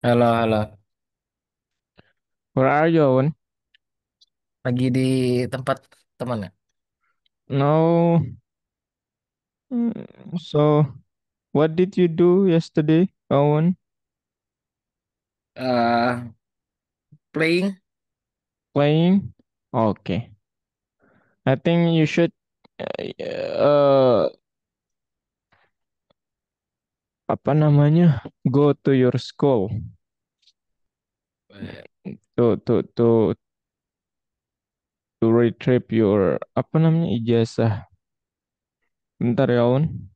Halo, halo. Where are you, Owen? Lagi di tempat teman ya? No. So, what did you do yesterday, Owen? Eh, Playing. Playing? Okay. I think you should apa namanya? Go to your school Eh, to retrieve your apa namanya ijazah. Bentar ya, Owen.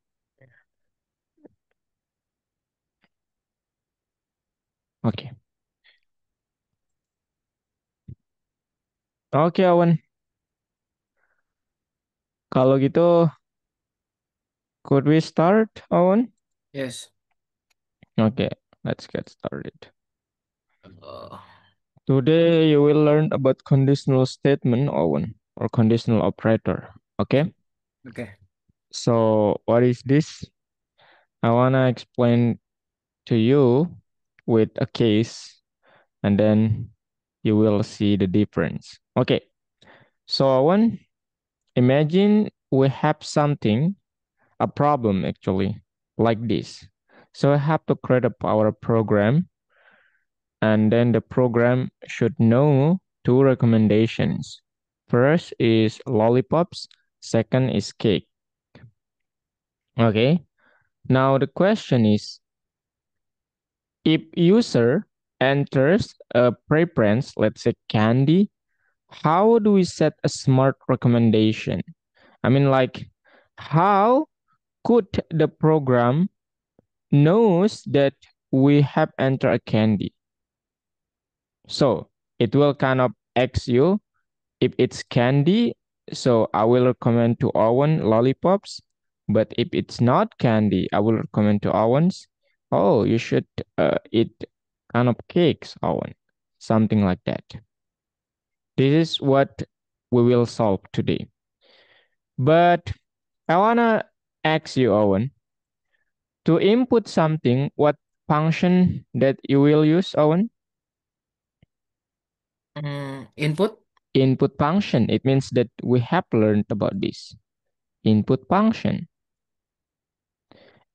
Oke. Oke, Owen. Kalau gitu, could we start, Owen? Yes. Okay, let's get started. Oh, Today you will learn about conditional statement, Owen, or conditional operator. Okay? oke. So what is this? I wanna explain to you with a case, and then you will see the difference. Okay. So Owen, imagine we have something, a problem actually, like this. So I have to create a power program, and then the program should know two recommendations. First is lollipops, second is cake. Okay. Now the question is, if user enters a preference, let's say candy, how do we set a smart recommendation? I mean, like, how could the program knows that we have entered a candy? So it will kind of ask you if it's candy. So I will recommend to Owen lollipops. But if it's not candy, I will recommend to Owens, oh, you should eat kind of cakes, Owen. Something like that. This is what we will solve today. But I wanna ask you, Owen, to input something, what function that you will use, Owen? Input. Input function. It means that we have learned about this. Input function.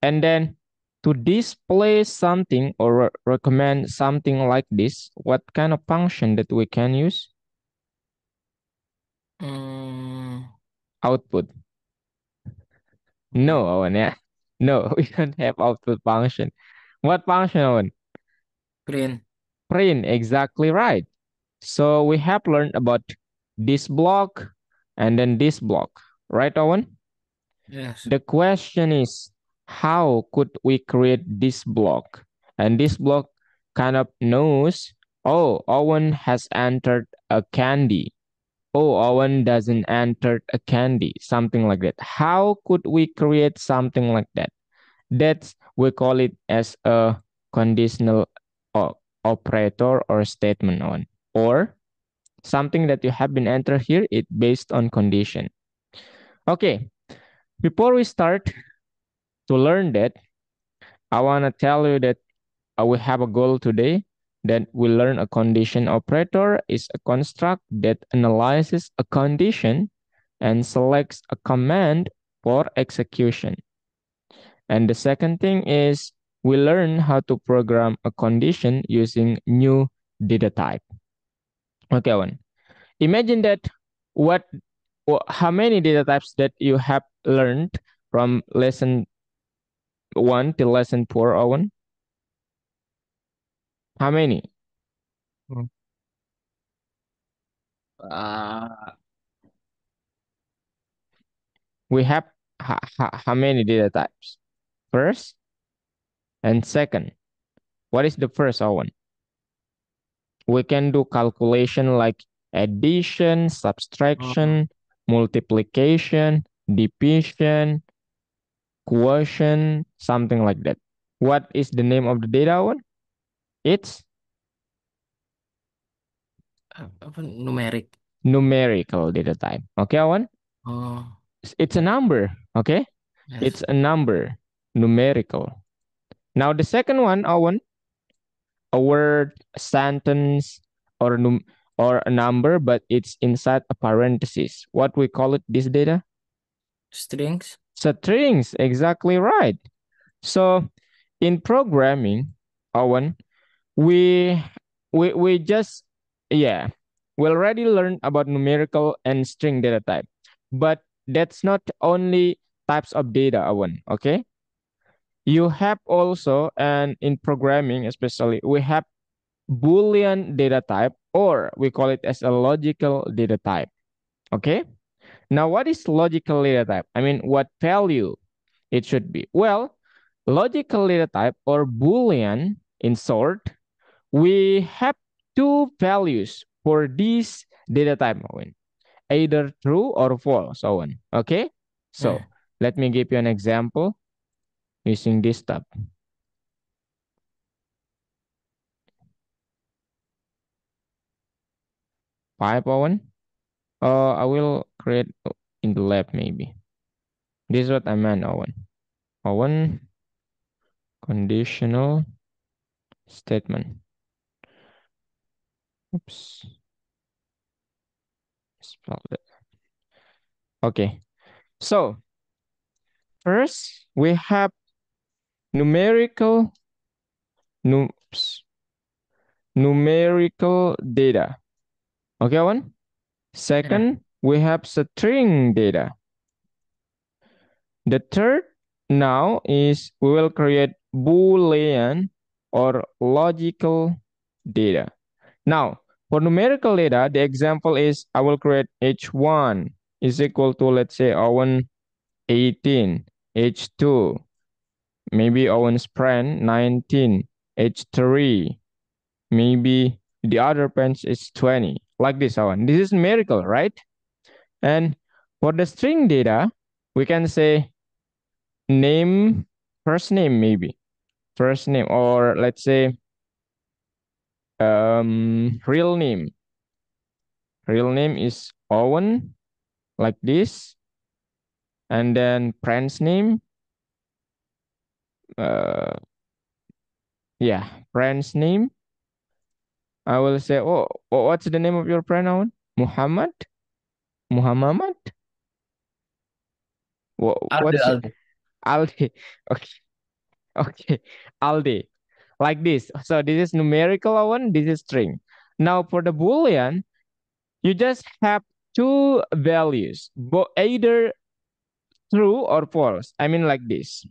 And then to display something or recommend something like this, what kind of function that we can use? Hmm, Output. No, Owen, yeah. No, we don't have output function. What function, Owen? Print. Print, exactly right. So we have learned about this block and then this block, right, Owen? Yes. The question is, how could we create this block? And this block kind of knows, oh, Owen has entered a candy. Oh, Owen doesn't enter a candy, something like that. How could we create something like that? That's we call it as a conditional operator or statement on, or something that you have been entered here. It based on condition. Okay, before we start to learn that, I want to tell you that we have a goal today that we learn a condition operator is a construct that analyzes a condition and selects a command for execution. And the second thing is we learn how to program a condition using new data type. Okay, one. Imagine that what how many data types that you have learned from lesson 1 till lesson 4, Owen? How many? Hmm. Ah, We have how many data types? First and second. What is the first, Owen? We can do calculation like addition, hmm. subtraction, multiplication, division, quotient, something like that. What is the name of the data, Owen? It's Apa numerik? numerical data type. Okay, Owen? Oh, It's a yes. number. Okay? Yes. It's a number, numerical. Now the second one, Owen, a word, a sentence, or or a number, but it's inside a parenthesis. What we call it, this data? Strings. Strings, exactly right. So in programming, Owen, we we just yeah, we already learned about numerical and string data type. But that's not only types of data, Owen, okay? You have also, and in programming especially, we have Boolean data type, or we call it as a logical data type. Okay. Now, what is logical data type? I mean, what value it should be? Well, logical data type or Boolean in short, we have two values for this data type, Owen. Either true or false, Owen. Okay. So Hmm. let me give you an example using this tab. Pipe, Owen. I will create in the lab maybe. This is what I meant, Owen. Owen, conditional statement. Oops, spelled it. Okay, so first we have numerical oops, numerical data. Okay, Owen. Yeah. Second, we have string data. The third now is we will create Boolean or logical data. Now, for numerical data, the example is I will create H1 is equal to, let's say, Owen 18, H2, maybe Owen's friend 19, H3, maybe the other pens is 20, like this, Owen. This is numerical, right? And for the string data, we can say name, first name, maybe, first name, or let's say real name. Real name is Owen, like this, and then friend's name, uh yeah, friend's name, I will say, oh, what's the name of your friend, Owen? Muhammad? Muhammad? Alde, What's Alde. Aldi? Okay. Okay, Aldi, like this. So this is numerical, Owen, this is string. Now for the Boolean, you just have two values, either true or false. I mean, like this.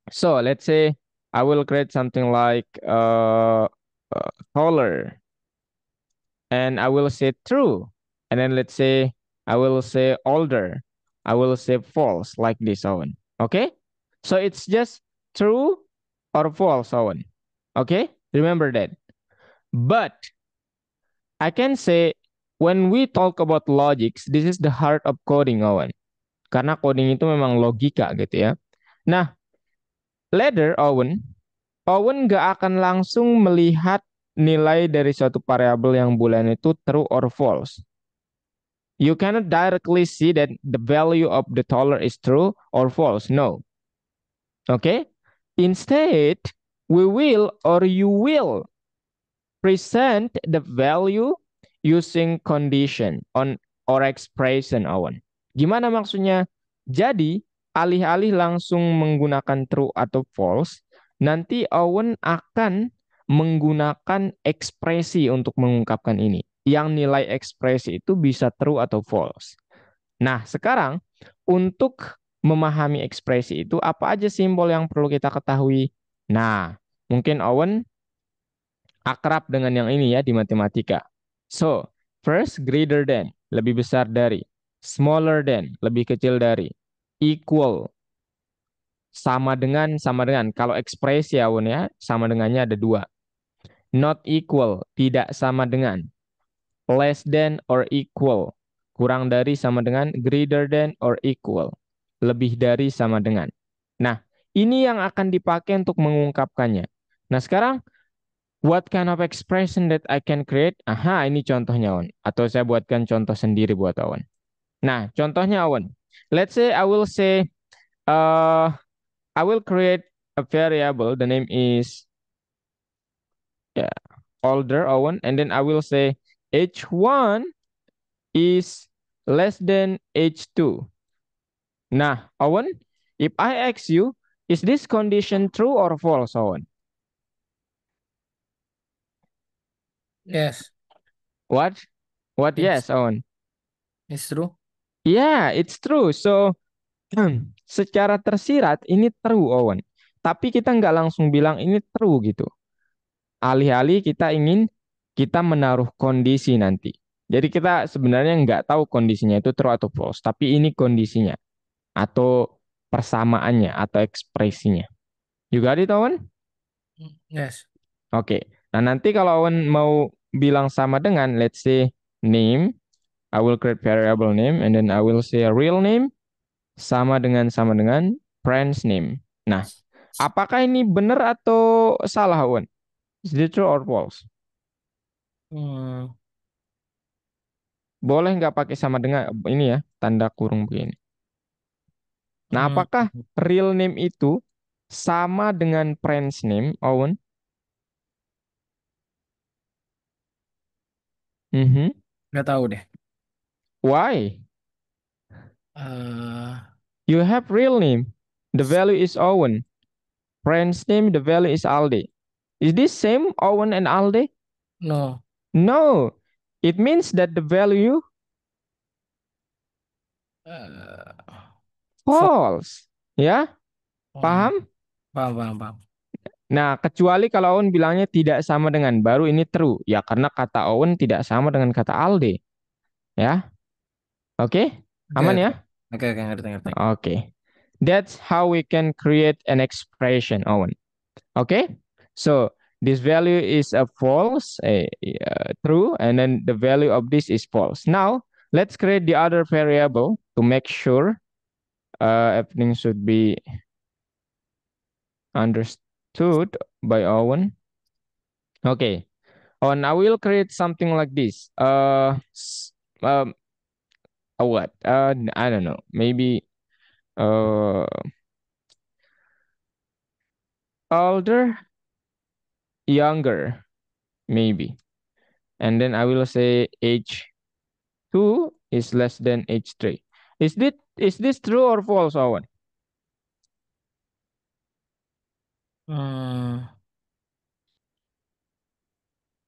So let's say I will create something like taller, and I will say true. And then let's say I will say older. I will say false, like this, Owen. Okay? So it's just true or false, Owen. Okay? Remember that. But I can say when we talk about logics, this is the heart of coding, Owen. Karena coding itu memang logika gitu ya. Nah, later, Owen gak akan langsung melihat nilai dari suatu variabel yang bulan itu true or false. You cannot directly see that the value of the dollar is true or false. No. Okay? Instead, we will or you will present the value using condition on or expression, Owen. Gimana maksudnya? Jadi, alih-alih langsung menggunakan true atau false, nanti Owen akan menggunakan ekspresi untuk mengungkapkan ini. Yang nilai ekspresi itu bisa true atau false. Nah, sekarang untuk memahami ekspresi itu, apa aja simbol yang perlu kita ketahui? Nah, mungkin Owen akrab dengan yang ini ya di matematika. So, first greater than, lebih besar dari. Smaller than, lebih kecil dari. Equal, sama dengan. Kalau ekspresi ya, Wun ya, sama dengannya ada dua. Not equal, tidak sama dengan. Less than or equal, kurang dari sama dengan. Greater than or equal, lebih dari sama dengan. Nah, ini yang akan dipakai untuk mengungkapkannya. Nah, sekarang what kind of expression that I can create? Aha, ini contohnya, Awan. Atau saya buatkan contoh sendiri buat Awan. Nah, contohnya, Awan. Let's say I will say, I will create a variable. The name is, ya, older, Owen, and then I will say H1 is less than H2. Nah, Owen, if I ask you, is this condition true or false, Owen? Yes, What? What? it's Yes, Owen. it's true. Yeah, it's true. So, secara tersirat ini true, Owen. Tapi kita nggak langsung bilang ini true gitu. Alih-alih kita menaruh kondisi nanti. Jadi kita sebenarnya nggak tahu kondisinya itu true atau false, tapi ini kondisinya atau persamaannya atau ekspresinya. You got it, Owen? Yes. Oke. Nah, nanti kalau Owen mau bilang sama dengan, let's say, name, I will create variable name, and then I will say a real name, sama dengan friend's name. Nah, apakah ini benar atau salah, Owen? Is it true or false? Hmm. Boleh nggak pakai sama dengan ini ya, tanda kurung begini. Nah, Hmm. apakah real name itu sama dengan friend's name, Owen? Mhm. Nggak tahu deh. Why? Eh, You have real name. The value is Owen. Friend's name, the value is Alde. Is this same Owen and Alde? no. No. It means that the value Eh, for false. Ya, oh, paham? paham, paham, paham. Nah, kecuali kalau Owen bilangnya tidak sama dengan baru ini true. Ya, karena kata Owen tidak sama dengan kata Alde. Ya, oke? Oke, Aman oke. ya? Oke, oke, ngerti, ngerti. Oke. That's how we can create an expression, Owen. Okay, so this value is a false, true, and then the value of this is false. Now let's create the other variable to make sure everything should be understood by Owen. Okay, Owen, I will create something like this. What? I don't know. Maybe uh, older, younger, maybe, and then I will say age 2 is less than H3. Is this true or false, Owen? Hmm.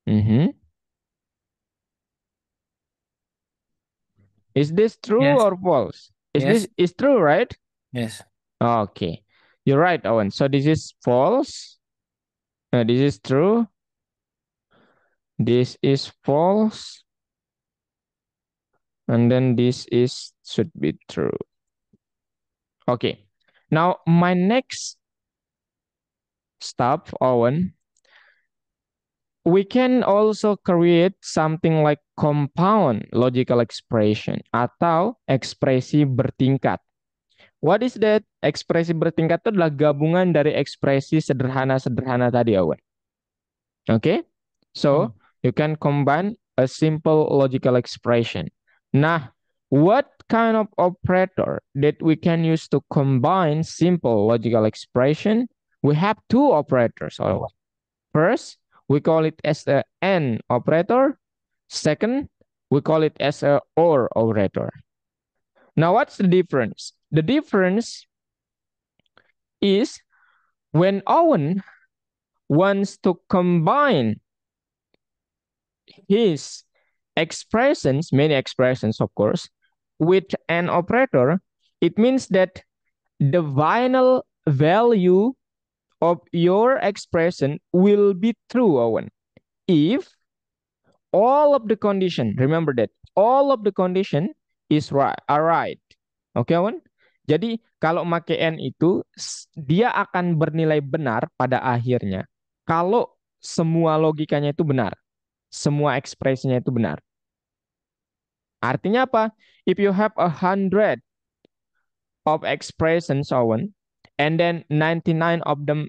Mm-hmm. Is this true Yes, or false? Is yes, this is true, right? yes. Okay. You're right, Owen. So this is false. This is true. This is false. And then this is should be true. Okay. Now my next step, Owen, we can also create something like compound logical expression atau ekspresi bertingkat. What is that? Ekspresi bertingkat itu adalah gabungan dari ekspresi sederhana-sederhana tadi, Owen. Okay? Hmm. So, you can combine a simple logical expression. Nah, what kind of operator that we can use to combine simple logical expression? We have two operators, Owen. First, we call it as a AND operator. Second, we call it as a OR operator. Now, what's the difference? The difference is when Owen wants to combine his expressions, many expressions, of course, with an operator, it means that the final value of your expression will be true, Owen, if all of the condition, remember that all of the condition is right, are right. Oke, Wan? Jadi kalau make n itu dia akan bernilai benar pada akhirnya kalau semua logikanya itu benar, semua ekspresinya itu benar. Artinya apa? If you have 100 of expressions, Owen, and then 99 of them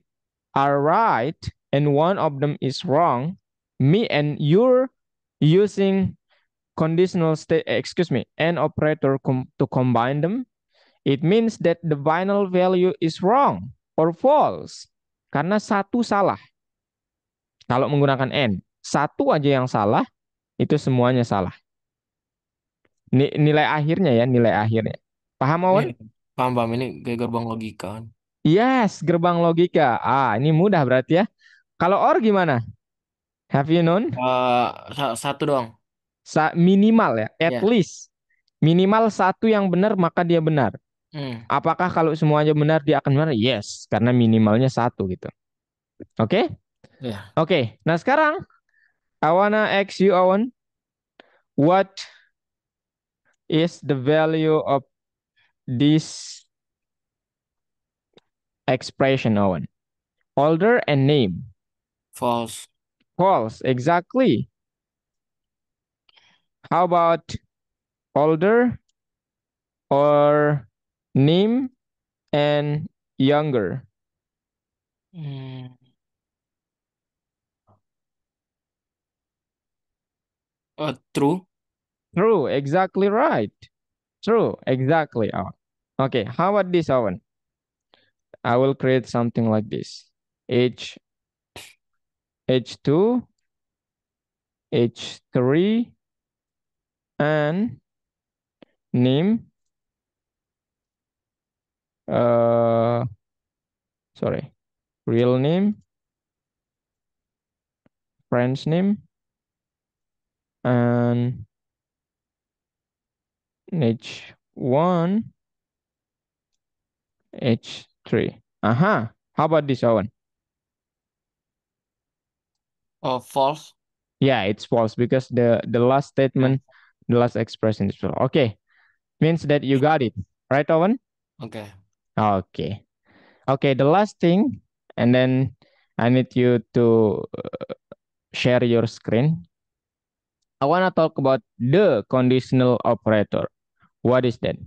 are right and one of them is wrong, me and you're using conditional state, excuse me, and operator to combine them, it means that the final value is wrong or false. Karena satu salah kalau menggunakan n. satu aja yang salah, itu semuanya salah. Nilai akhirnya ya, nilai akhirnya. Paham, Ini Owen? paham paham ini kayak gerbang logika kan. Yes, gerbang logika. Ah, ini mudah berarti ya. Kalau or gimana? Have you known? Satu doang. Minimal ya, at Ya. least. Minimal satu yang benar, maka dia benar. Hmm. Apakah kalau semuanya benar, dia akan benar? Yes, karena minimalnya satu gitu. Oke? Ya. Oke, nah sekarang, I wanna ask you, Owen, what is the value of this expression, Owen? Older and name. False. False, exactly. How about older or name and younger? Hmm. True. True, exactly right. True, exactly. Oh. Okay, how about this, Owen? I will create something like this. H H2, H3, and name. Uh, sorry, real name, friend's name, and H1, H3. Aha. How about this, Owen? False. Yeah, it's false because the last Ya. statement, the last expression is false. Okay, means that you got it, right, Owen? Oke. Okay. Okay, the last thing, and then I need you to share your screen. I want to talk about the conditional operator. What is that?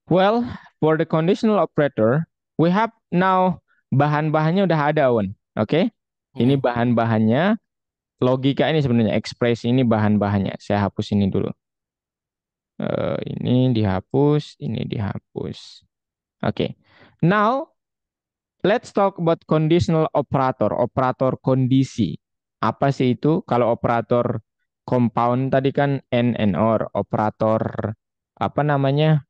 Well, for the conditional operator, we have now bahan-bahannya udah ada, Owen. Oke? Ini Hmm. bahan-bahannya, logika ini sebenarnya, ekspresi ini bahan-bahannya. Saya hapus ini dulu. Ini dihapus, ini dihapus. Oke. Now, let's talk about conditional operator, operator kondisi. Apa sih itu? Kalau operator compound tadi kan and or, operator apa namanya?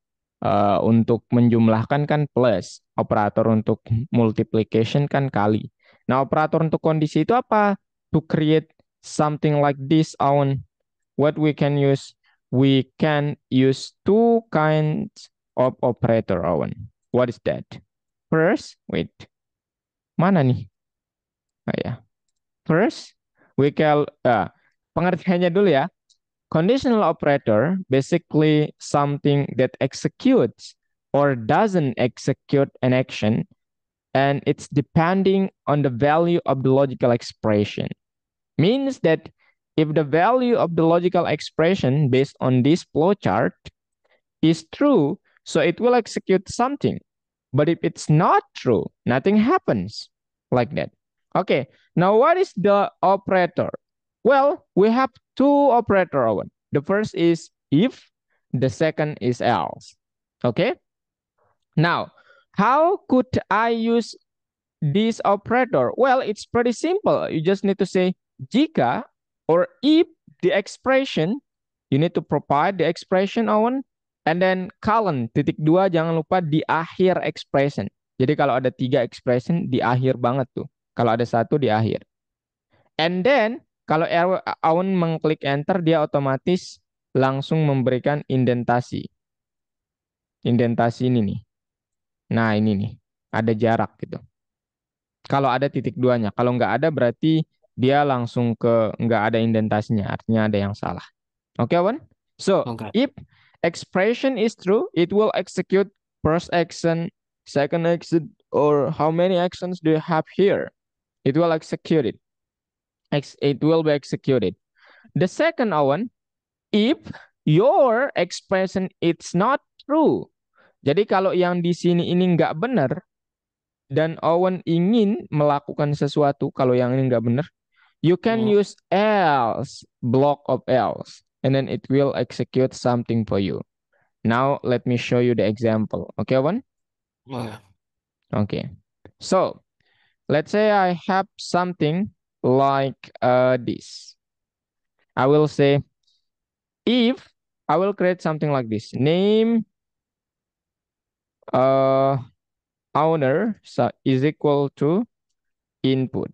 Untuk menjumlahkan kan plus, operator untuk multiplication kan kali. Nah, operator untuk kondisi itu apa? To create something like this on what we can use two kinds of operator, Owen. What is that? First, wait. Mana nih? Oh ya. First, we can pengertiannya dulu ya. Conditional operator basically something that executes or doesn't execute an action and it's depending on the value of the logical expression. Means that if the value of the logical expression based on this flowchart is true, so it will execute something. But if it's not true, nothing happens like that. Okay, now what is the operator? Well, we have two operator, Owen. The first is if, the second is else. Okay, now how could I use this operator? Well, it's pretty simple. You just need to say jika or if the expression, you need to provide the expression, Owen, and then colon, titik dua, jangan lupa di akhir expression. Jadi kalau ada tiga expression, di akhir banget tuh. Kalau ada satu, di akhir. And then, kalau Owen mengklik enter, dia otomatis langsung memberikan indentasi. Indentasi ini nih. Nah, ini nih. Ada jarak gitu. Kalau ada titik duanya. Kalau nggak ada berarti dia langsung ke nggak ada indentasinya. Artinya ada yang salah. Oke, Wan? So, Oke. if expression is true, it will execute first action, second action, or how many actions do you have here? It will execute it. It will be executed. The second one, if your expression it's not true. Jadi kalau yang di sini ini nggak benar dan Owen ingin melakukan sesuatu, kalau yang ini nggak benar, you can Hmm. use else, block of else, and then it will execute something for you. Now let me show you the example. Okay, Owen? Oke. Okay. So let's say I have something. like this. I will say if I will create something like this. Name uh owner is equal to input.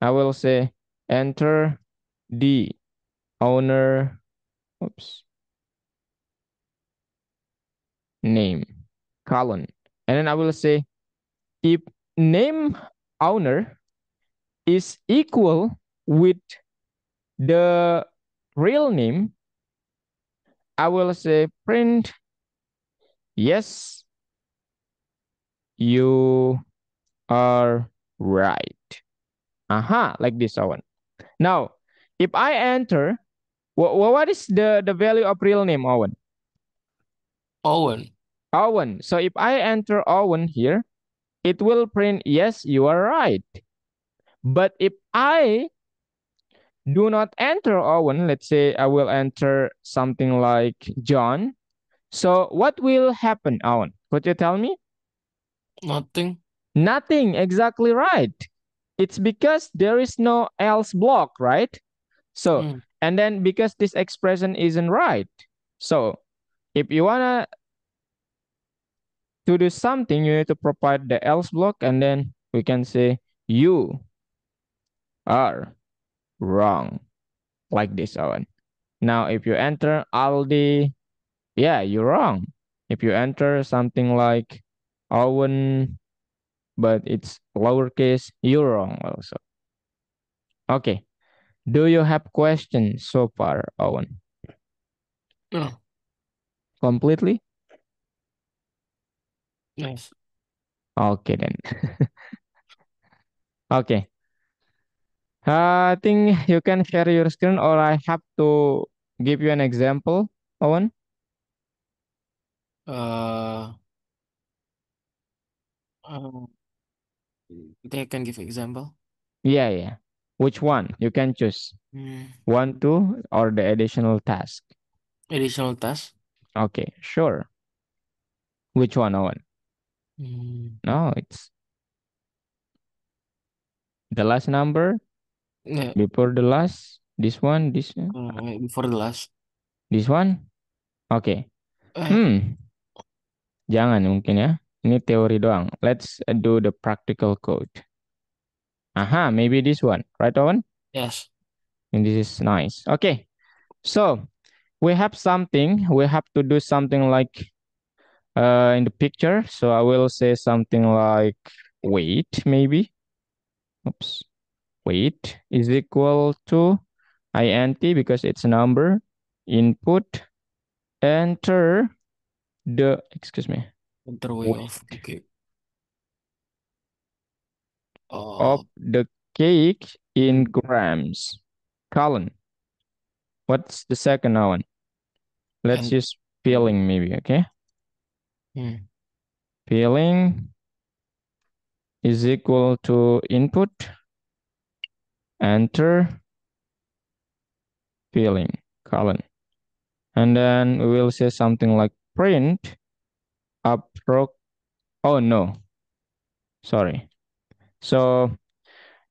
I will say enter the owner, oops, name, colon. And then I will say if name owner is equal with the real name, I will say print yes, you are right. Aha, like this one. Now, if I enter, what is the value of real name, Owen? Owen. Owen. So if I enter Owen here, it will print yes, you are right. But if I do not enter Owen, let's say I will enter something like John. So what will happen, Owen? Could you tell me? Nothing. Nothing, exactly right. It's because there is no else block, right? So, Mm. and then because this expression isn't right. So, if you wanna to do something, you need to provide the else block, and then we can say you are wrong, like this, Owen. Now, if you enter Aldi, yeah, you're wrong. If you enter something like Owen, but it's lowercase, you're wrong also. Okay. Do you have questions so far, Owen? Oh, Completely? nice. Okay then. Okay. I think you can share your screen or I have to give you an example, Owen. Uh, uh, they can give example. Yeah, yeah. Which one? You can choose. Mm. One, two, or the additional task. Additional task. Okay, sure. Which one, Owen? Mm. No, it's the last number Yeah. before the last. This one, Before the last. this one. Okay. Eh, Hmm. Jangan mungkin ya. Ini teori doang. Let's do the practical code. Aha, maybe this one. Right, Owen? yes. And this is nice. Okay. So we have something. We have to do something like in the picture. So I will say something like weight, maybe. Oops. Weight is equal to int because it's a number. Input. Enter the, excuse me, Better way weight of the cake. of Oh, the cake in mm. grams. Colon. What's the second one? Let's And use filling maybe, okay? mm. Filling is equal to input, enter, filling, colon. And then we will say something like print appro, oh no, sorry. So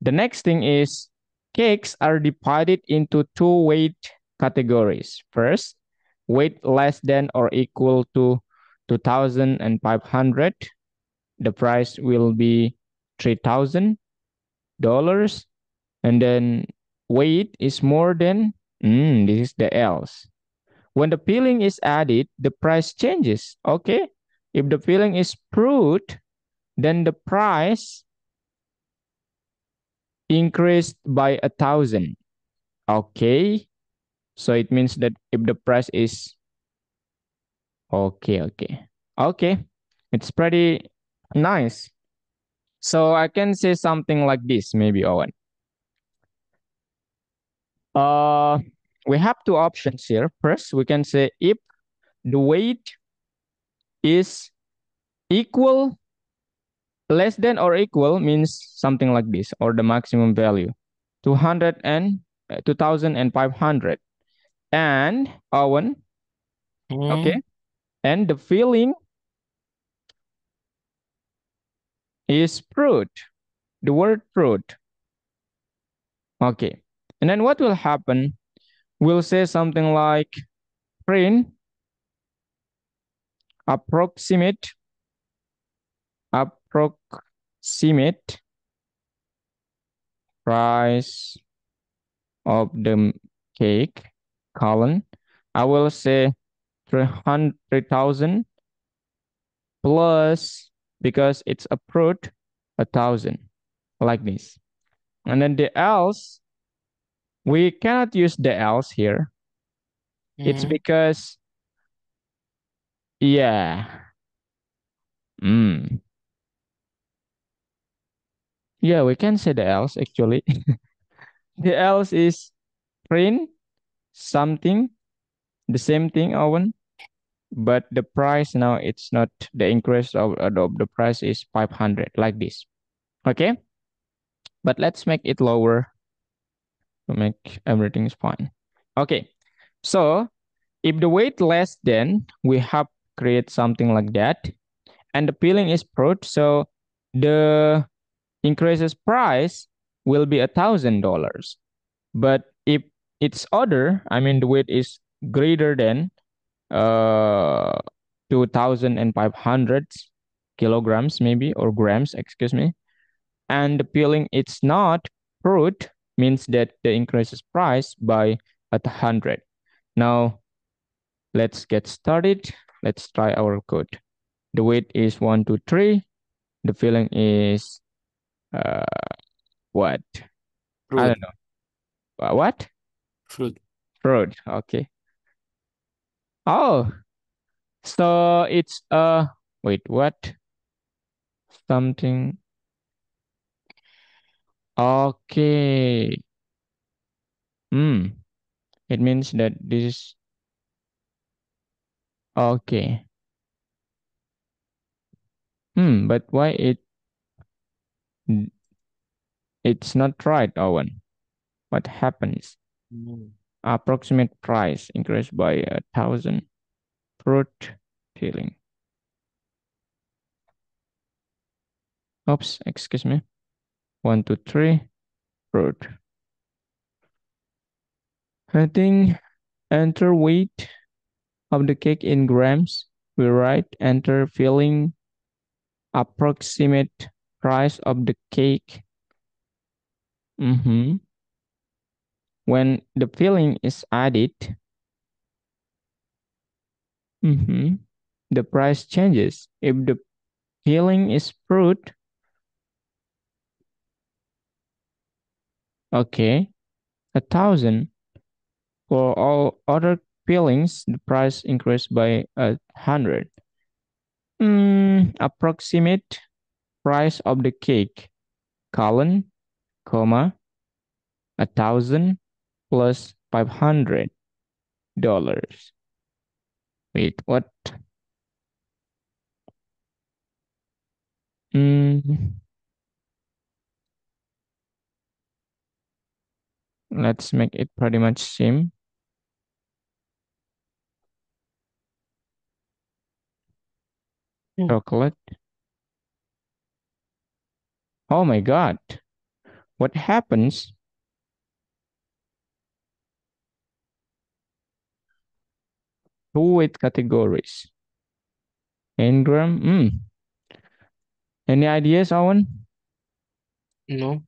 the next thing is cakes are divided into two weight categories. First, weight less than or equal to 2,500. The price will be $3,000. And then weight is more than, this is the else. When the filling is added, the price changes. Okay. If the filling is fruit, then the price increased by 1,000. Okay. So it means that if the price is okay. Okay. It's pretty nice. So I can say something like this, maybe, Owen. Uh, we have two options here. First, we can say if the weight is equal, less than or equal means something like this, or the maximum value, 200 and 2,500. And Owen, okay, Mm. and the filling is fruit. The word fruit. Okay. And then what will happen? We'll say something like print approximate approximate price of the cake, colon. I will say 300,000 plus, because it's a fruit, 1,000, like this. And then the else, we cannot use the else here. It's Mm-hmm. because, yeah, mm, yeah, we can say the else actually. The else is print something, the same thing, Owen, but the price now it's not the increase of the price is 500, like this. Okay, but let's make it lower to make everything fine. Okay, so if the weight less than, we have create something like that, and the peeling is fruit, so the increases price will be $1,000. But if it's other, I mean the weight is greater than uh 2,500 kilograms maybe, or grams, excuse me, and the peeling it's not fruit, means that the increases price by 100. Now let's get started. Let's try our code. The weight is 123. The filling is uh what? I Fruit. don't know. What? Fruit. Fruit. Okay. Oh, so it's wait, what? Something. Okay. Hmm. It means that this. Okay. But why it's not right, Owen? What happens? Mm. Approximate price increased by 1,000. Fruit peeling. Oops, excuse me. 123. Fruit. Heading. Enter weight of the cake in grams. We write enter filling approximate price of the cake. Mhm. When the filling is added, the price changes. If the filling is fruit, okay, 1,000. For all other fillings, the price increased by 100. Approximate price of the cake, colon, comma, 1,000 plus $500. Wait, what? Mm, let's make it pretty much same. Mm. Chocolate. Oh my God. What happens? Two weight categories. Ingram. Any ideas, Owen? No.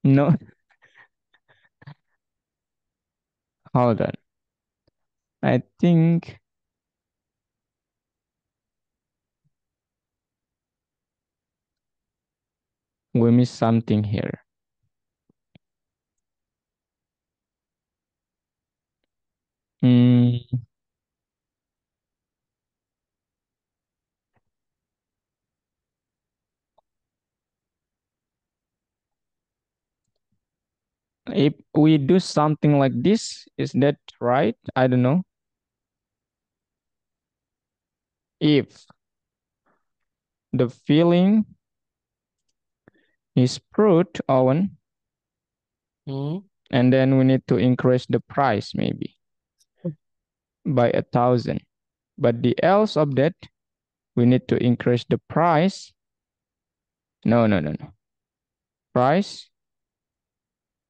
No. Hold on. I think we missed something here. Mm, if we do something like this, is that right? I don't know. If the filling is fruit, Owen, Mm. and then we need to increase the price maybe by 1,000. But the else of that, we need to increase the price. No, no, no, no. Price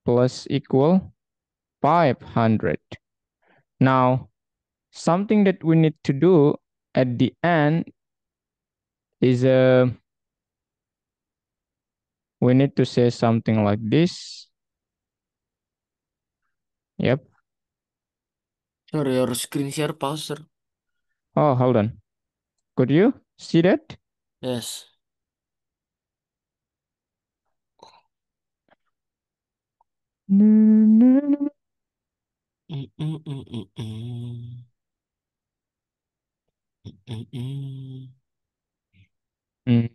plus equal 500. Now, something that we need to do at the end is we need to say something like this. Yep. Sorry, your screen share pause, sir. Oh, hold on. Could you see that? Yes. Mm, mm, mm, mm, mm. Mm, mm, mm. Mm.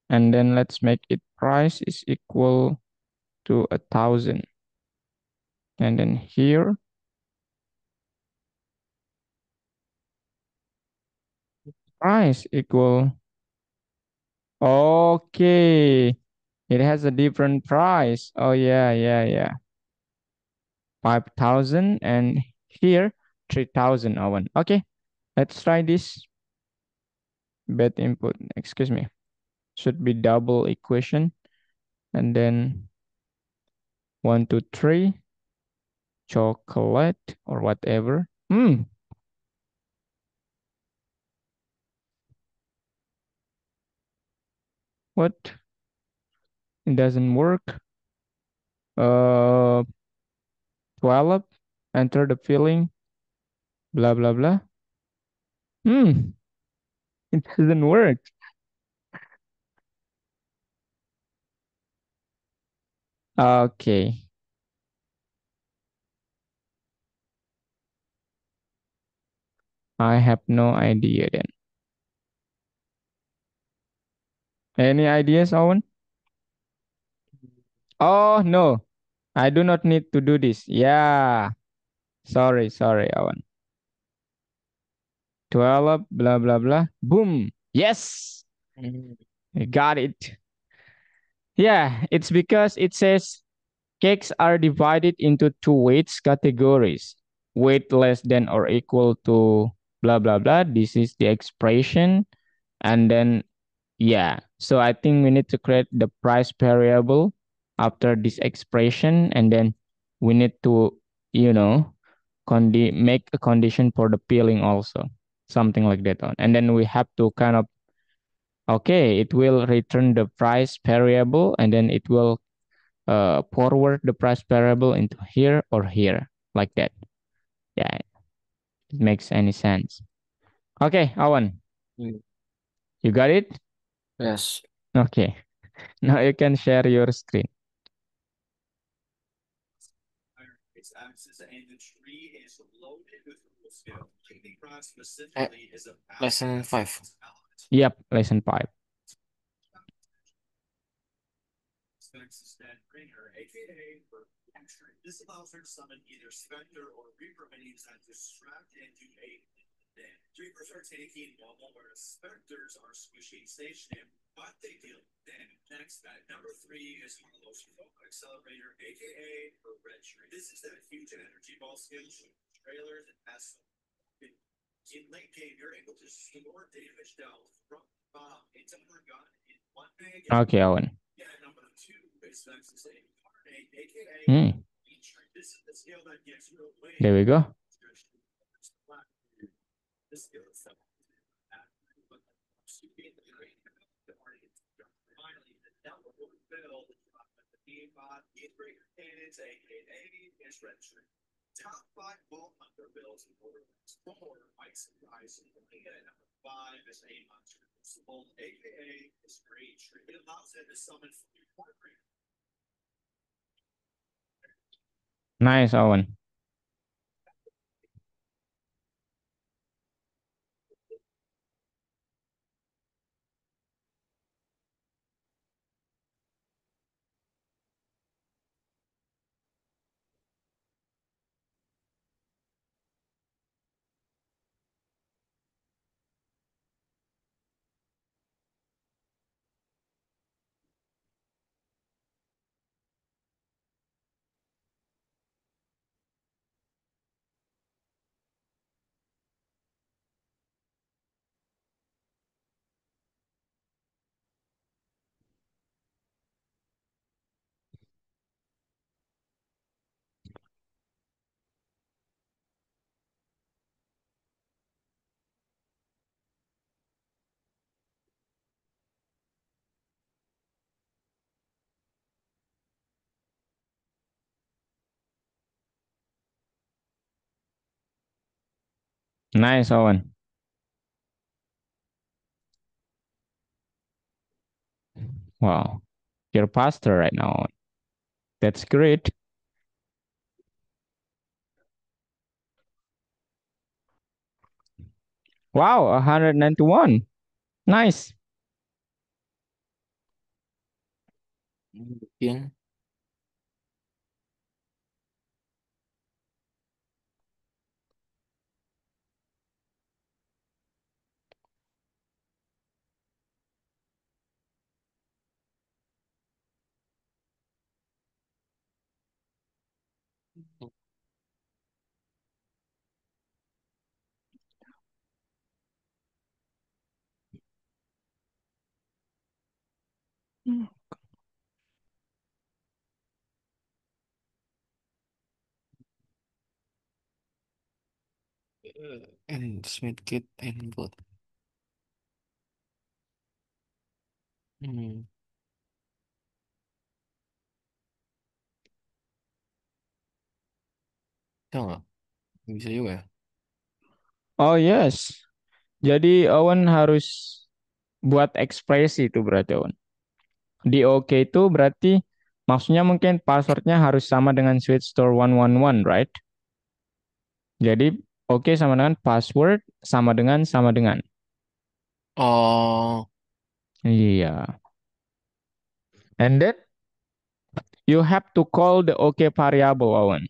And then let's make it price is equal to 1,000. And then here, price equal. Okay. It has a different price. Oh, yeah, yeah, yeah. 5,000 and here 3,000, Owen. Okay, let's try this. Bet input, excuse me, should be double equation. And then 1, 2, 3, chocolate or whatever. What? It doesn't work. 12, enter the filling, blah, blah, blah. Hmm, it doesn't work. Okay, I have no idea then. Any ideas, Owen? Oh, no, I do not need to do this. Yeah, sorry, Owen. 12, blah, blah, blah. Boom. Yes, Mm. I got it. Yeah, it's because it says cakes are divided into two weights categories. Weight less than or equal to blah, blah, blah. This is the expression. And then, yeah. So I think we need to create the price variable after this expression. And then we need to, you know, make a condition for the peeling also. Something like that on. And then we have to kind of, okay, it will return the price variable and then it will forward the price variable into here or here like that. Yeah, it makes any sense. Okay, Awan, Mm. you got it? Yes. Okay, now you can share your screen. Eh, lesson 5. Yep, lesson 5. Okay, Awan. Hmm. There we go. Nice, Awan. Nice, Owen. Wow. You're faster right now, Owen. That's great. Wow, 191. Nice. Mungkin. And Smith Kid and Bot. Hmm. Tahu nggak? Bisa juga ya. Oh, yes. Jadi Owen harus buat ekspresi itu berarti Owen. Di OK itu berarti maksudnya mungkin passwordnya harus sama dengan Sweet Store 111, right? Jadi OK sama dengan password sama dengan. Oh, Iya. And then you have to call the OK variable, Owen.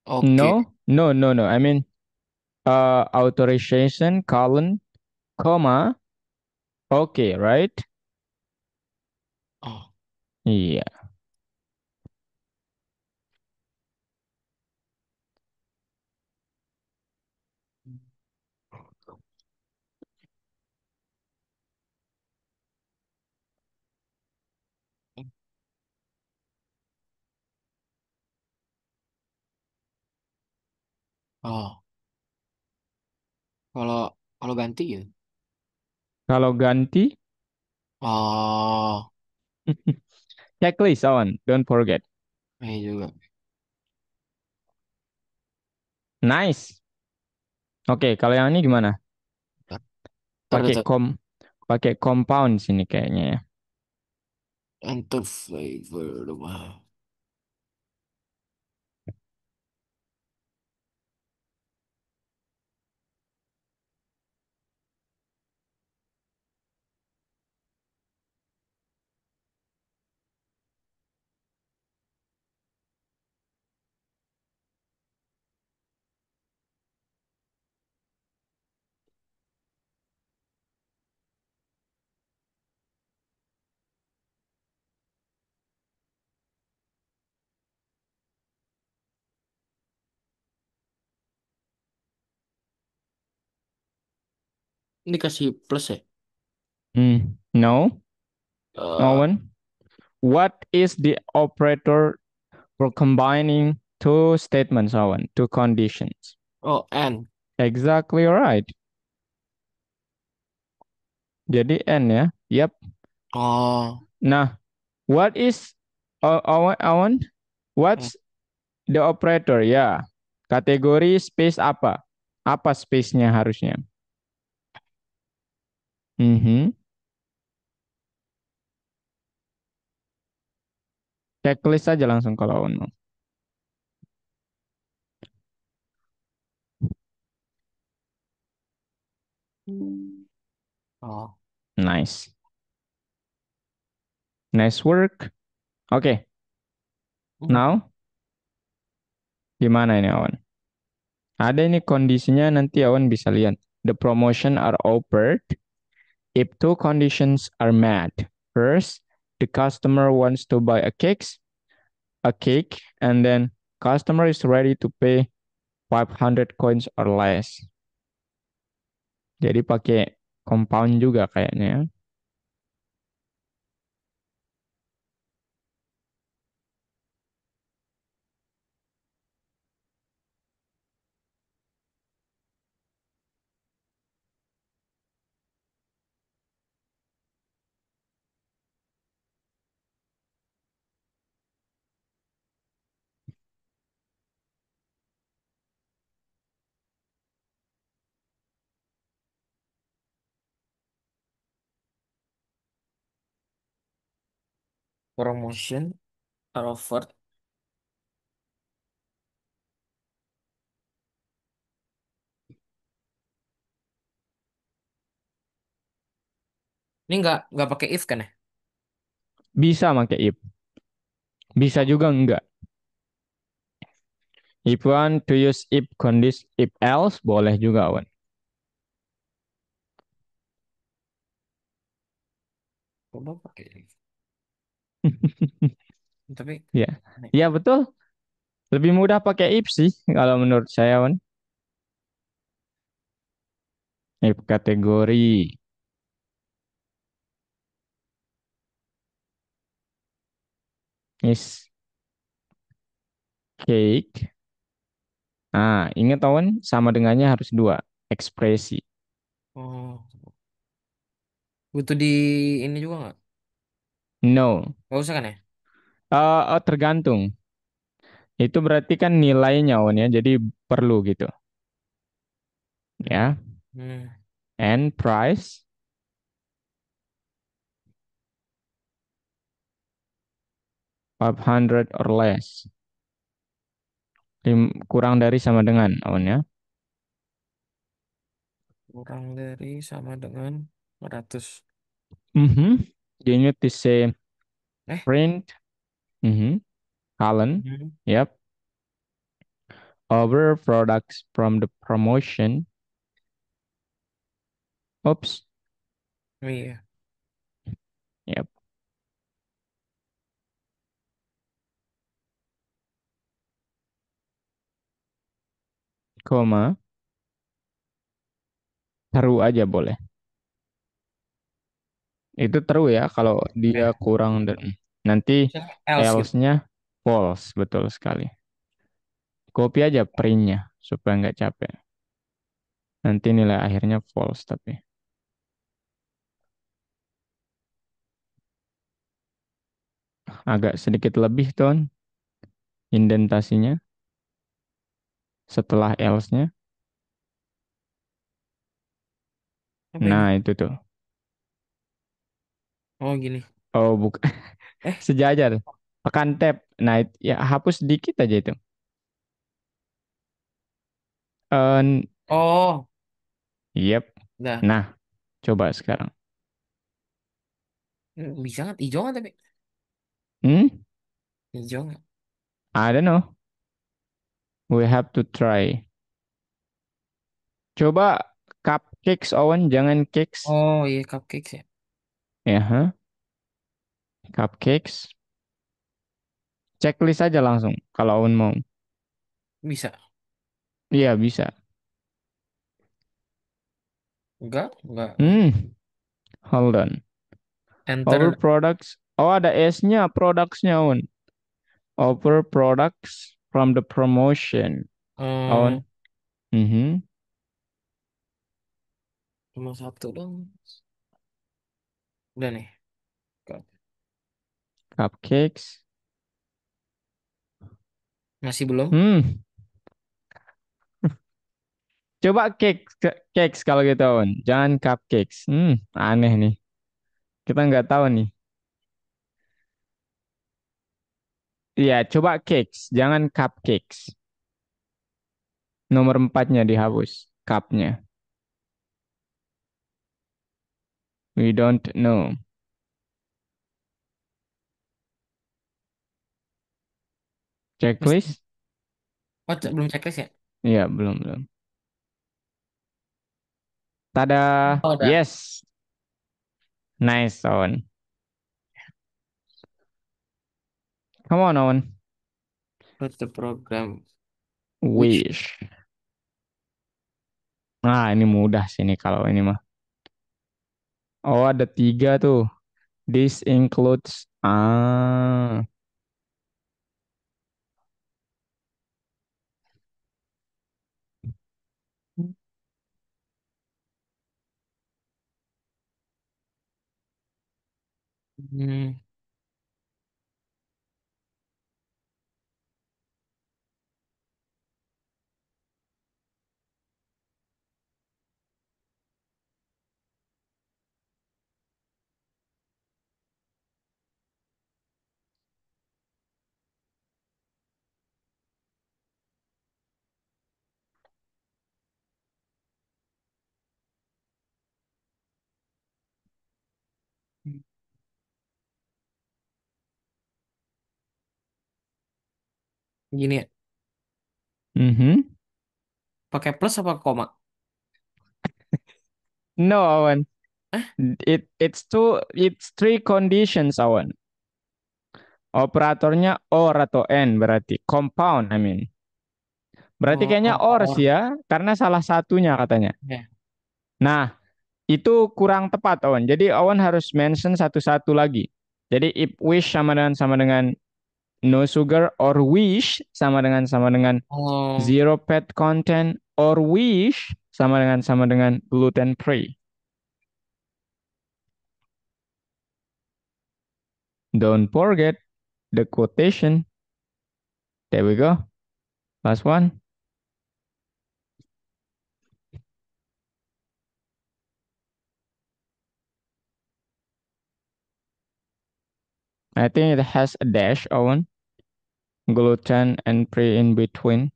oke. No, no, no, no. I mean, authorization colon comma OK, right? Oh, Iya. oh. Kalau kalau ganti gitu. Kalau ganti, Oh, checklist, Owen. Don't forget. juga. Nice. Oke, kalau yang ini gimana? Ntar, ntar, Pakai ntar. pakai compound sini kayaknya ya. Enter flavor. Wah. Ini kasih plus ya? No, Eh, Owen. What is the operator for combining two statements, Owen? Two conditions. oh, N. Exactly right. Jadi N ya. Yep. Oh, Nah, what is Owen? eh, What's the operator? Ya. Kategori space apa? Apa space-nya harusnya? Mhm. Checklist aja langsung kalau Owen mau. oh. Nice. Nice work. Oke, Hmm. now gimana ini Awan? Ada ini kondisinya nanti Awan bisa lihat. The promotion are offered if two conditions are met. First, the customer wants to buy a cake, and then customer is ready to pay 500 coins or less. Jadi pakai compound juga kayaknya. Promotion or offer. Ini nggak pakai if kan ya? Bisa pakai if. Bisa juga enggak. If you want to use if condition if else boleh juga, Wan. Coba pakai if. Tapi Ya. aneh. Ya betul. Lebih mudah pakai if sih kalau menurut saya, Wan. If kategori is cake. Ah, ingat Wan, sama dengannya harus dua ekspresi. Oh, butuh di ini juga nggak? No. Nggak usah kan ya? Tergantung. Itu berarti kan nilainya, Wan ya. Jadi perlu gitu. Hmm. Ya. Hmm. And price 500 or less. Kurang dari sama dengan, Wan ya. Kurang dari sama dengan 100. Mhm. You need to say Eh? print. Mhm. Colon. Hmm. Yep. Over products from the promotion. Oops. Oh iya. Yep. Koma. Taruh aja boleh. Itu true ya kalau dia Ya. kurang dan nanti Else gitu. else-nya false, betul sekali. Copy aja print-nya supaya nggak capek. Nanti nilai akhirnya false tapi agak sedikit lebih ton indentasinya setelah else-nya. Apa ini? Nah, itu tuh. Oh gini. Oh, bukan Eh. sejajar. Tekan tab. Nah, ya hapus dikit aja itu. Eh, Oh. yep. Dah. Nah, coba sekarang. Bisa nggak? Hijau nggak tapi? Hmm? Hijau nggak? I don't know. We have to try. Coba cupcakes, Owen, jangan cakes. Oh iya cupcakes ya. Ya, huh? Cupcakes. Checklist aja langsung kalau Owen mau. Bisa. Iya, bisa. Enggak. Hmm, hold on. Over Enter. products. Oh, ada S-nya, products-nya, Owen. Over products from the promotion. Hmm, Owen. Mhm. cuma satu dong. Udah nih. Cupcakes. Masih belum? Hmm, coba cakes kalau gitu, Owen. Jangan cupcakes. Aneh nih. Kita nggak tahu nih. Iya, coba cakes, jangan cupcakes. Nomor empatnya dihapus, cupnya. We don't know. Mas, Checklist? oh, belum checklist ya? Iya, belum, belum. Tada, Oh, udah. yes. Nice, Owen. Come on, Owen. What's the program? Which Wish. Nah, ini mudah sih nih kalau ini mah. Oh, ada tiga tuh. This includes... Ah, hmm, Gini ya, Mhm. pakai plus apa koma? No, Awan. Eh, It's three conditions, Awan. Operatornya or atau and berarti compound, I mean. Berarti oh, kayaknya oh, or or. sih ya, karena salah satunya katanya. Ya. Nah, itu kurang tepat, Awan. Jadi Awan harus mention satu-satu lagi. Jadi if wish sama dengan no sugar, or wish sama dengan Oh, zero fat content, or wish sama dengan gluten free. Don't forget the quotation. There we go. Last one. I think it has a dash, Owen. Gluten and free in between.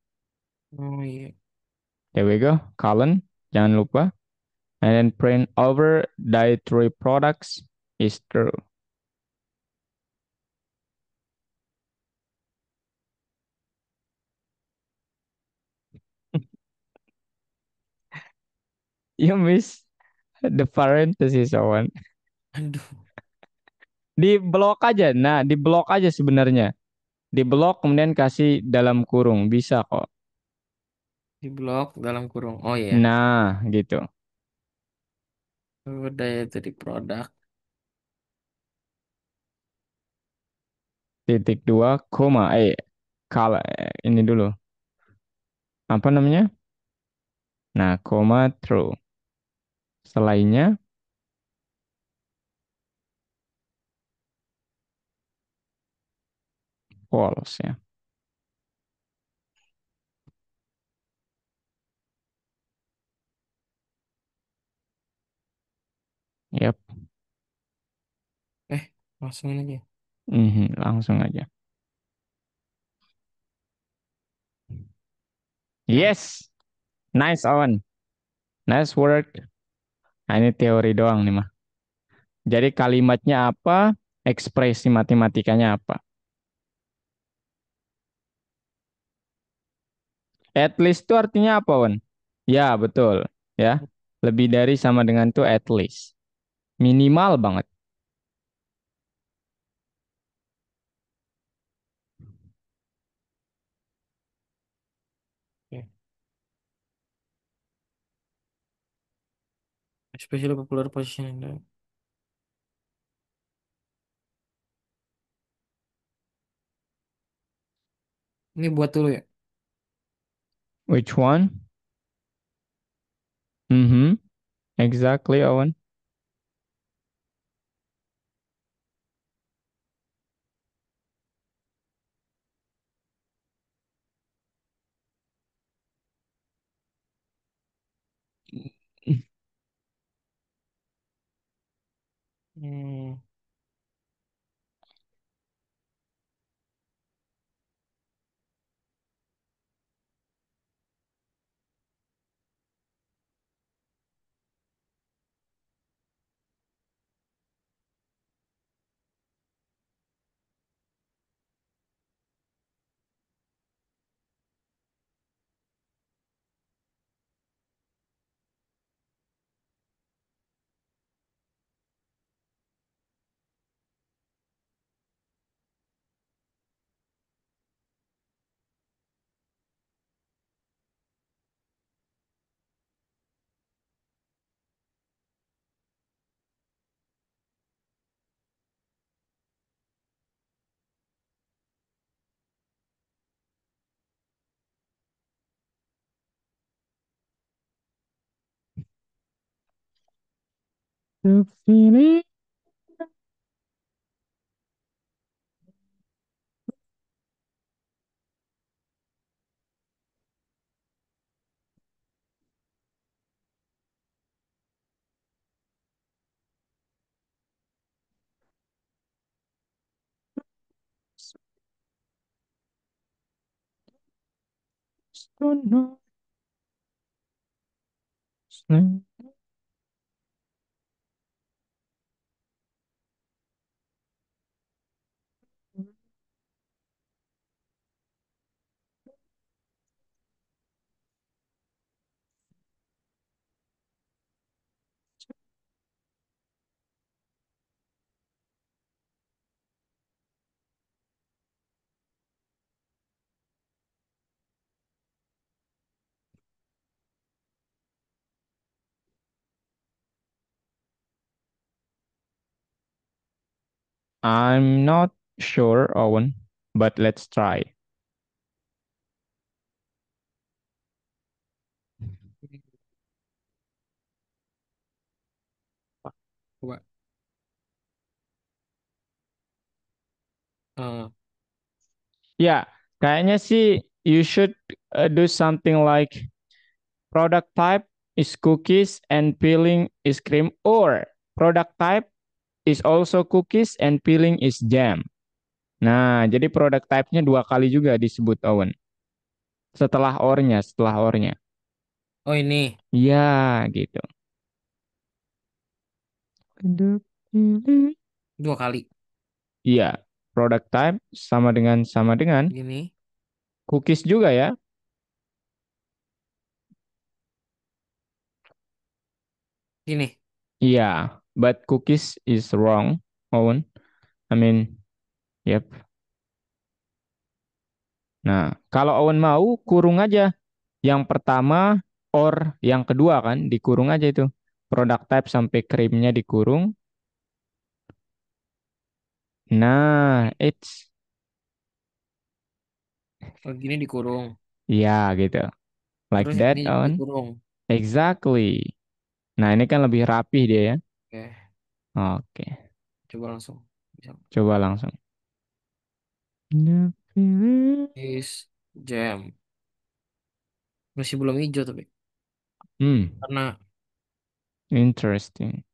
oh iya. There we go. Colon. Jangan lupa. And then print over dietary products is true. You miss the parenthesis, Owen. Aduh, Di blok aja. Nah, di blok aja sebenarnya. Di blok kemudian kasih dalam kurung. Bisa kok. di blok dalam kurung. Oh iya. Nah, gitu. Udah ya jadi produk. Titik dua, koma. Kala, ini dulu. Apa namanya? Nah, koma true. Selainnya false ya. Yap. Masukin aja. Langsung aja. Nah, Yes. Nice, Owen. Nice work. Nah, ini teori doang nih mah. Jadi kalimatnya apa? Ekspresi matematikanya apa? At least itu artinya apa, Owen? Ya, betul. Ya. Lebih dari sama dengan tuh at least. Minimal banget. oke. Especially popular position. Ini buat dulu ya. Which one? Mm-hmm. Exactly, Owen. Hmm. The feeling so nice. I'm not sure, Owen, but let's try. Coba. Eh, Ya, kayaknya sih you should do something like product type is cookies and peeling is cream, or product type is also cookies and peeling is jam. Nah, jadi product type-nya dua kali juga disebut Owen. Setelah ornya. oh ini Iya, gitu. Product peeling. dua kali. Iya, product type sama dengan Gini, cookies juga ya. gini. Iya, but cookies is wrong, Owen. I mean, yep. Nah, kalau Owen mau kurung aja. Yang pertama or yang kedua kan dikurung aja itu. Product type sampai krimnya dikurung. Nah, it's Oh, gini dikurung. ya gitu. Like Terus yang that, ini juga Owen. dikurung. Exactly. Nah, ini kan lebih rapih dia ya. Oke, Oke, coba langsung. Bisa. coba langsung. The feeling. Is jam. Masih belum hijau tapi. Karena Interesting.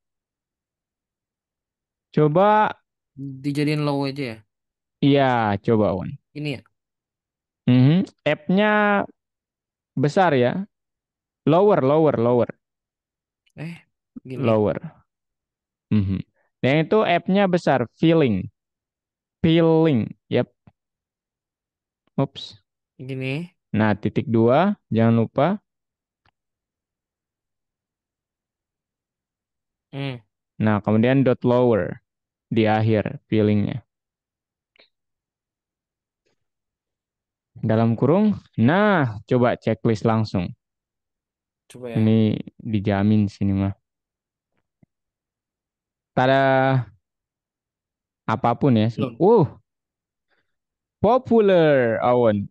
Coba, dijadiin low aja ya. iya, coba, Owen. Ini ya. App-nya besar ya. Lower, lower, lower, Gini. lower. Mhm. Yang itu app-nya besar, feeling, feeling. Yap, ups. Gini. Nah, titik dua, jangan lupa. Hmm. Nah, kemudian dot lower di akhir feelingnya. Dalam kurung. Nah, coba checklist langsung. Coba Ini ya. dijamin sini mah. Tada, apapun ya. Belum. Popular, Awan.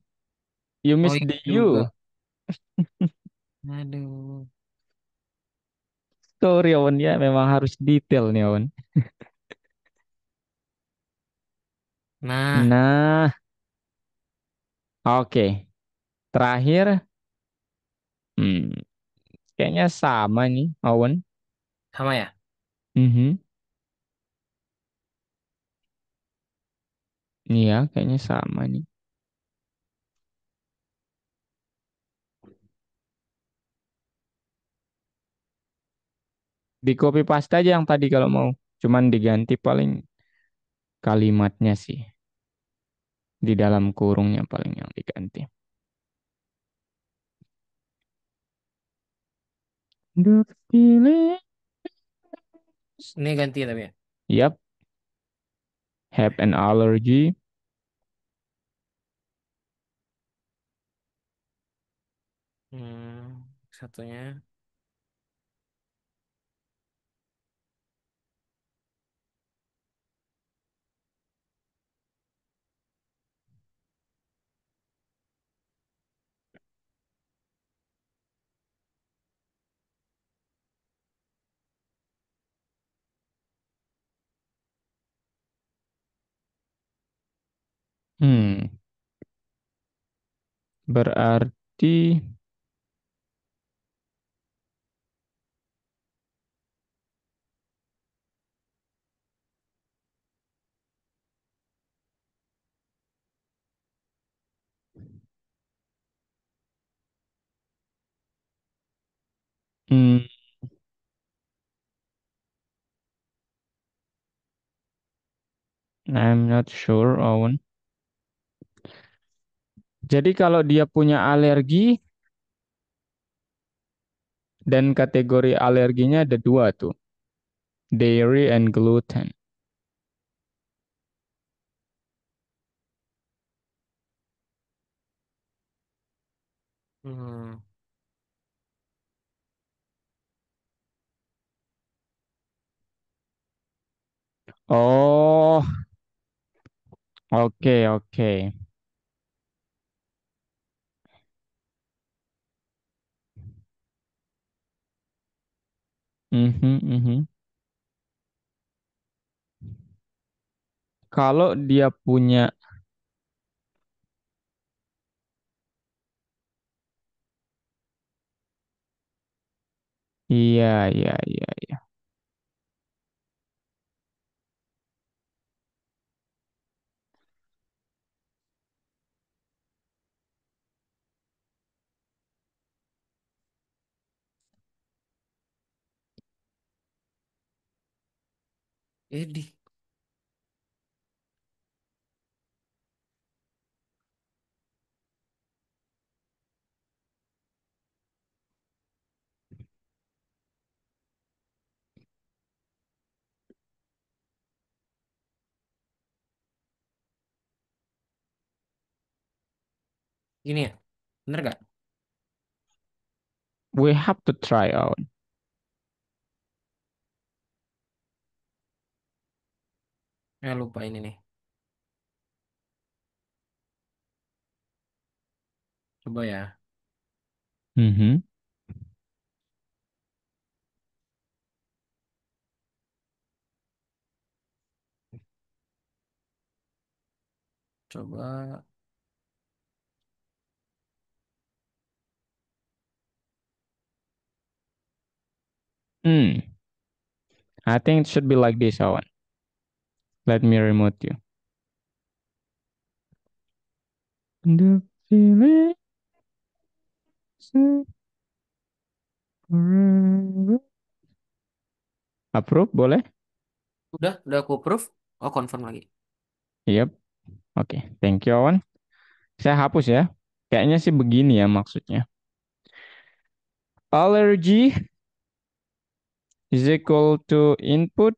You Oh miss iya the juga. U. Aduh. Sorry, Awan ya. Memang harus detail nih, Awan. Nah, Nah, oke. Terakhir, hmm, kayaknya sama nih, Awan. sama ya. Mhm. Iya, kayaknya sama nih. Di copy paste aja yang tadi kalau mau. Cuman diganti paling kalimatnya sih. Di dalam kurungnya paling yang diganti. The feeling. Ini ganti tapi ya. Yep, have an allergy. Satunya. Hmm, berarti hmm, I'm not sure, Owen. Jadi kalau dia punya alergi dan kategori alerginya ada dua tuh, dairy and gluten. Hmm. Oh, Oke, oke. Mhm, mhm. Kalau dia punya, iya, iya, iya, iya. Edi. Ini ya. Bener gak? We have to try out. Lupa ini nih. Coba ya. Mhm. Coba. Hmm. I think it should be like this, Owen. Let me remote you. The feeling is forever. Approve, boleh? Udah aku approve. Oh, confirm lagi. Yep. Oke, thank you, Owen. Saya hapus ya. Kayaknya sih begini ya maksudnya. Allergy is equal to input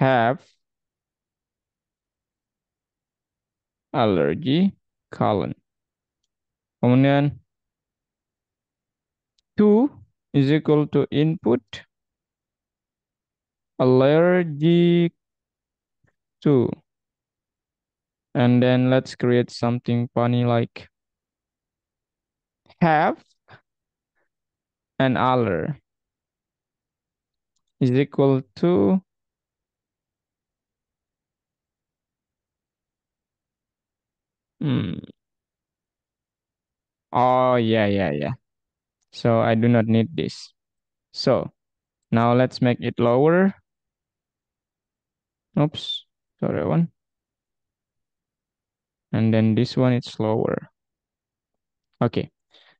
have allergy colon. Kemudian to is equal to input allergic to. And then let's create something funny like have an aller is equal to hmm. Oh yeah, yeah, yeah. So I do not need this. So now let's make it lower. Oops, sorry one. And then this one is lower. Okay.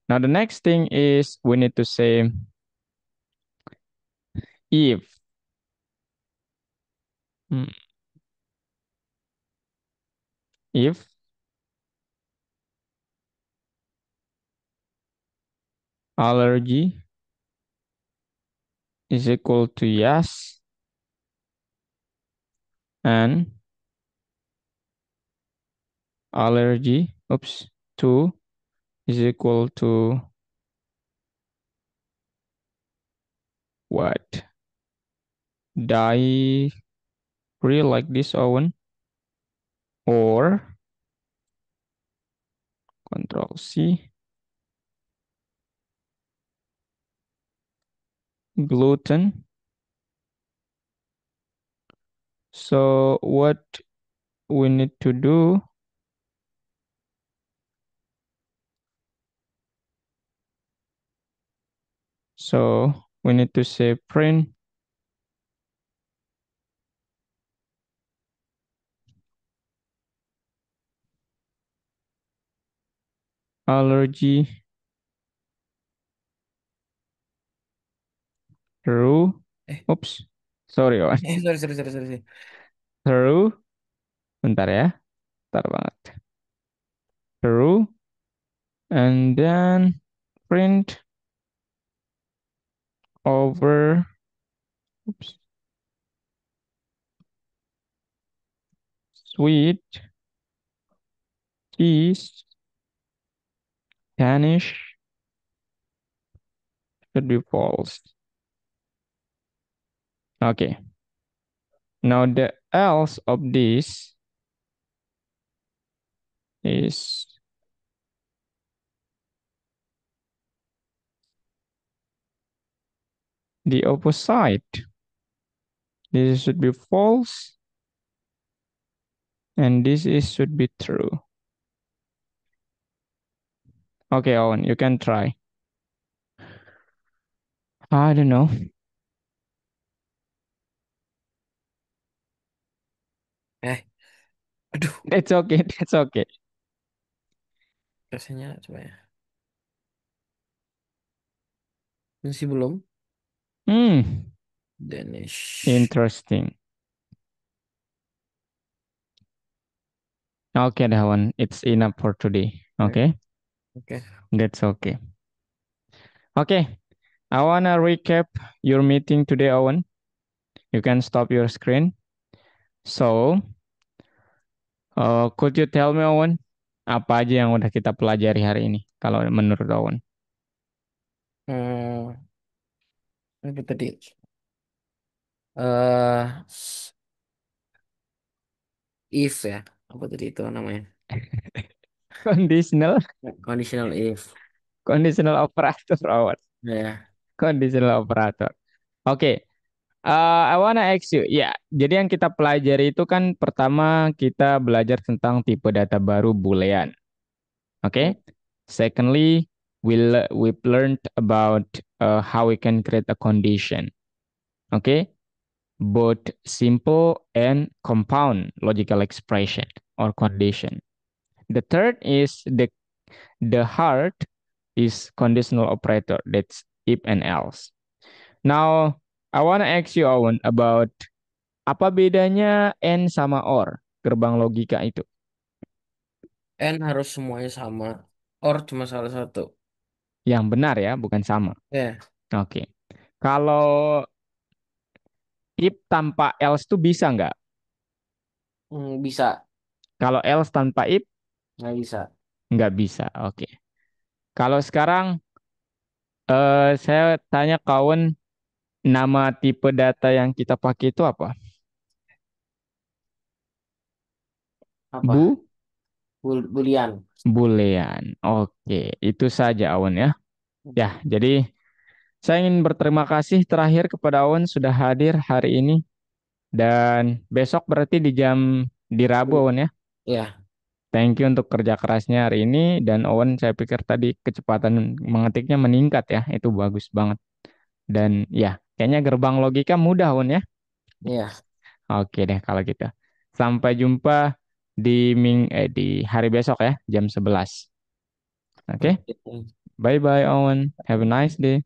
Now the next thing is we need to say if hmm, if allergy is equal to yes and allergy oops 2 is equal to what? Die free like this, Owen, or control C gluten. So what we need to do, so we need to say print allergy true. Eh, Oops, sorry, Owen. sorry, sorry, sorry, sorry, sorry. True. Bentar ya, bentar banget. True, and then print over oops, sweet cheese Danish should be false. Okay, Now the else of this is the opposite. This should be false, and this is should be true. Okay, Owen, you can try. I don't know. Eh, aduh, It's okay. That's okay. rasanya coba ya. Masih belum. Hmm. Danish. Interesting. Okay, that one. It's enough for today. Oke. Okay, Oke. that's okay. Okay, I wanna recap your meeting today, Owen. You can stop your screen. So, could you tell me, Owen, apa aja yang udah kita pelajari hari ini? Kalau menurut Owen. Hmm, apa tadi? Eh, if ya. Apa tadi itu namanya? Conditional, Conditional if. conditional operator, Owen. Ya. Conditional operator. Oke, I wanna ask you. Ya, jadi yang kita pelajari itu kan pertama kita belajar tentang tipe data baru Boolean. Ya. Okay. Secondly, we've learned about how we can create a condition. Okay. Both simple and compound logical expression or condition. The third is the heart is conditional operator. That's if and else. Now, I want to ask you, Owen, about apa bedanya and sama or gerbang logika itu. N harus semuanya sama. Or cuma salah satu. Yang benar ya, bukan sama. Ya. Oke. Kalau if tanpa else tuh bisa nggak? Bisa. Kalau else tanpa if Nggak bisa. nggak bisa. Oke. Kalau sekarang saya tanya kawan nama tipe data yang kita pakai itu apa? Apa? Bu Bulian. Boolean. Oke, itu saja Awan ya. Ya, jadi saya ingin berterima kasih terakhir kepada Awan sudah hadir hari ini dan besok berarti di Rabu Awan ya. Ya. Thank you untuk kerja kerasnya hari ini dan Owen saya pikir tadi kecepatan mengetiknya meningkat ya. Itu bagus banget. Dan ya, kayaknya gerbang logika mudah Owen ya. Ya. Oke deh kalau gitu. Sampai jumpa di hari besok ya jam 11. Oke. Oke. Bye bye Owen. Have a nice day.